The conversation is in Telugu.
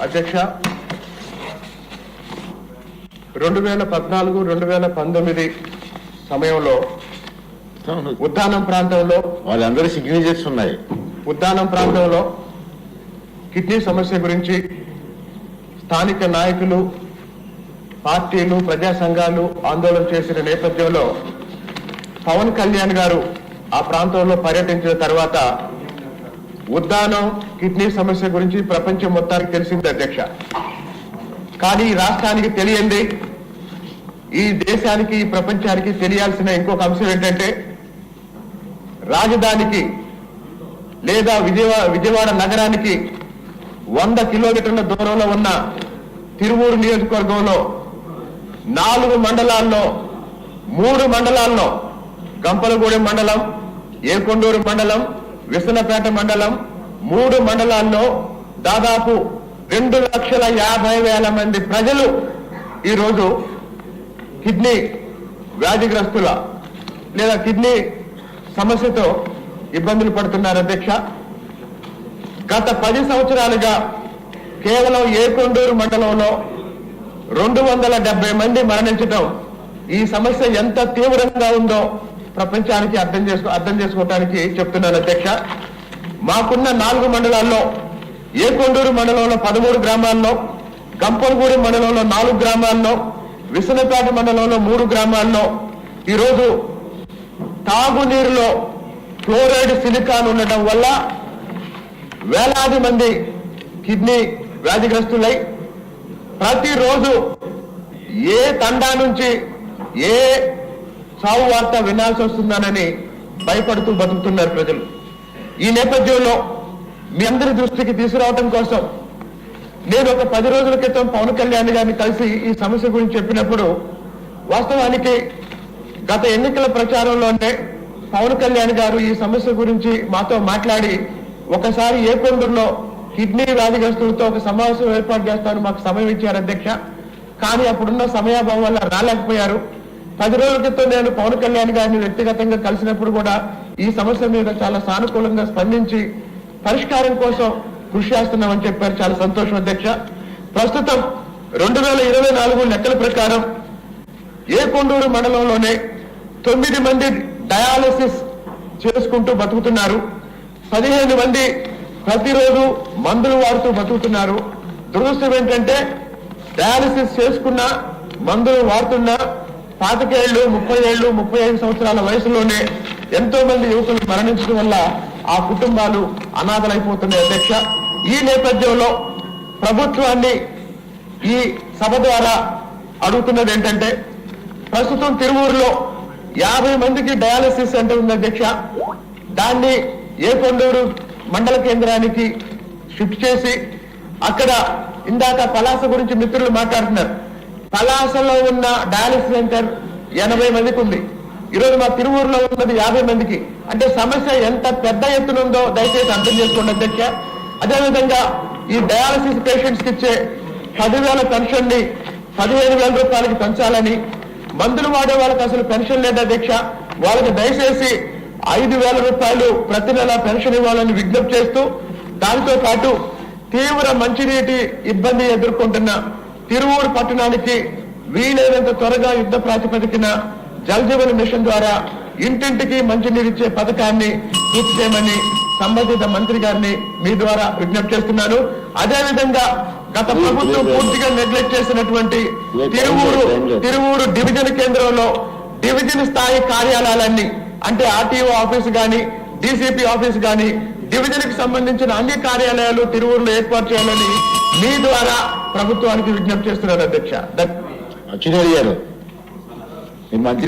అధ్యక్ష 2014-2019 సమయంలో ఉద్దానం ప్రాంతంలో వాళ్ళందరూ సిగ్నేచర్స్ ఉన్నాయి. ఉద్దానం ప్రాంతంలో కిడ్నీ సమస్య గురించి స్థానిక నాయకులు, పార్టీలు, ప్రజా సంఘాలు ఆందోళన చేసిన నేపథ్యంలో పవన్ కళ్యాణ్ గారు ఆ ప్రాంతంలో పర్యటించిన తర్వాత ఉద్దానం కిడ్నీ సమస్య గురించి ప్రపంచం మొత్తానికి తెలిసింది అధ్యక్ష. కానీ రాష్ట్రానికి తెలియంది, ఈ దేశానికి, ఈ ప్రపంచానికి తెలియాల్సిన ఇంకొక అంశం ఏంటంటే రాజధానికి లేదా విజయవాడ నగరానికి 100 కిలోమీటర్ల దూరంలో ఉన్న తిరువూరు నియోజకవర్గంలో 4 మండలాల్లో 3 మండలాల్లో గంపలగూడెం మండలం, ఏకొండూరు మండలం, విసనపేట మండలం 3 మండలాల్లో దాదాపు 2,50,000 మంది ప్రజలు ఈరోజు కిడ్నీ వ్యాధిగ్రస్తుల లేదా కిడ్నీ సమస్యతో ఇబ్బందులు పడుతున్నారు అధ్యక్ష. గత 10 సంవత్సరాలుగా కేవలం ఏకొండూరు మండలంలో 270 మంది మరణించడం ఈ సమస్య ఎంత తీవ్రంగా ఉందో ప్రపంచానికి అర్థం చేసుకోవడానికి చెప్తున్నాను అధ్యక్ష. మాకున్న 4 మండలాల్లో ఏకొండూరు మండలంలో 13 గ్రామాల్లో, గంపలగూడెం మండలంలో 4 గ్రామాల్లో, విసనపేట మండలంలో 3 గ్రామాల్లో ఈరోజు తాగునీరులో ఫ్లోరైడ్, సిలికాన్ ఉండటం వల్ల వేలాది మంది కిడ్నీ వ్యాధిగ్రస్తులై ప్రతిరోజు ఏ తండా నుంచి ఏ సావు వార్త వినాల్సి వస్తుందనని భయపడుతూ బతుకుతున్నారు ప్రజలు. ఈ నేపథ్యంలో మీ అందరి దృష్టికి తీసుకురావడం కోసం నేను ఒక 10 రోజుల క్రితం పవన్ కళ్యాణ్ గారిని కలిసి ఈ సమస్య గురించి చెప్పినప్పుడు వాస్తవానికి గత ఎన్నికల ప్రచారంలోనే పవన్ కళ్యాణ్ గారు ఈ సమస్య గురించి మాతో మాట్లాడి ఒకసారి ఏకొండూరులో కిడ్నీ వ్యాధిగ్రస్తులతో ఒక సమావేశం ఏర్పాటు చేస్తాను మాకు సమయం ఇచ్చారు అధ్యక్ష. కానీ అప్పుడున్న సమయాభావం వల్ల రాలేకపోయారు. 10 రోజుల క్రితం నేను పవన్ కళ్యాణ్ గారిని వ్యక్తిగతంగా కలిసినప్పుడు కూడా ఈ సమస్య మీద చాలా సానుకూలంగా స్పందించి పరిష్కారం కోసం కృషి చేస్తున్నామని చెప్పారు. చాలా సంతోషం అధ్యక్ష. ప్రస్తుతం 2024 లెక్కల ప్రకారం ఏకొండూరు మండలంలోనే 9 మంది డయాలసిస్ చేసుకుంటూ బతుకుతున్నారు. 15 మంది ప్రతిరోజు మందులు వాడుతూ బతుకుతున్నారు. దురదృష్టం ఏంటంటే డయాలసిస్ చేసుకున్న, మందులు వాడుతున్న 25 ఏళ్ళు, 30 ఏళ్ళు, 35 సంవత్సరాల వయసులోనే ఎంతో మంది యువకులు మరణించడం వల్ల ఆ కుటుంబాలు అనాథలైపోతున్నాయి అధ్యక్ష. ఈ నేపథ్యంలో ప్రభుత్వాన్ని ఈ సభ ద్వారా అడుగుతున్నది ఏంటంటే ప్రస్తుతం తిరువూరులో 50 మందికి డయాలసిస్ సెంటర్ ఉంది అధ్యక్ష. దాన్ని ఏకొండూరు మండల కేంద్రానికి షిఫ్ట్ చేసి అక్కడ ఇందాక పలాస గురించి మిత్రులు మాట్లాడుతున్నారు. పలాసలో ఉన్న డయాలసిస్ సెంటర్ 80 మందికి ఉంది. ఈరోజు మా తిరువూరులో ఉన్నది 50 మందికి. అంటే సమస్య ఎంత పెద్ద ఎత్తున ఉందో దయచేసి అర్థం చేసుకోండి అధ్యక్ష. అదేవిధంగా ఈ డయాలసిస్ పేషెంట్స్ కి ఇచ్చే 10,000 పెన్షన్ ని 15,000 రూపాయలకి పెంచాలని, మందులు వాడే వాళ్ళకి అసలు పెన్షన్ లేదు అధ్యక్ష. వాళ్ళకి దయచేసి 5,000 రూపాయలు ప్రతి నెల పెన్షన్ ఇవ్వాలని విజ్ఞప్తి చేస్తూ, దాంతో పాటు తీవ్ర మంచినీటి ఇబ్బంది ఎదుర్కొంటున్న తిరువూరు పట్టణానికి వీలైనంత త్వరగా యుద్ధ ప్రాతిపదికన జల్ జీవన్ మిషన్ ద్వారా ఇంటింటికి మంచినీరిచ్చే పథకాన్ని పూర్తి చేయమని సంబంధిత మంత్రి గారిని మీ ద్వారా విజ్ఞప్తి చేస్తున్నాను. అదేవిధంగా గత ప్రభుత్వం పూర్తిగా నెగ్లెక్ట్ చేసినటువంటి తిరువూరు డివిజన్ కేంద్రంలో డివిజన్ స్థాయి కార్యాలయాలన్నీ అంటే ఆర్టీఓ ఆఫీస్ గాని, డీసీపీ ఆఫీస్ గాని, డివిజన్ కి సంబంధించిన అన్ని కార్యాలయాలు తిరువూరులో ఏర్పాటు చేయాలని మీ ద్వారా ప్రభుత్వానికి విజ్ఞప్తి చేస్తున్నారు అధ్యక్ష.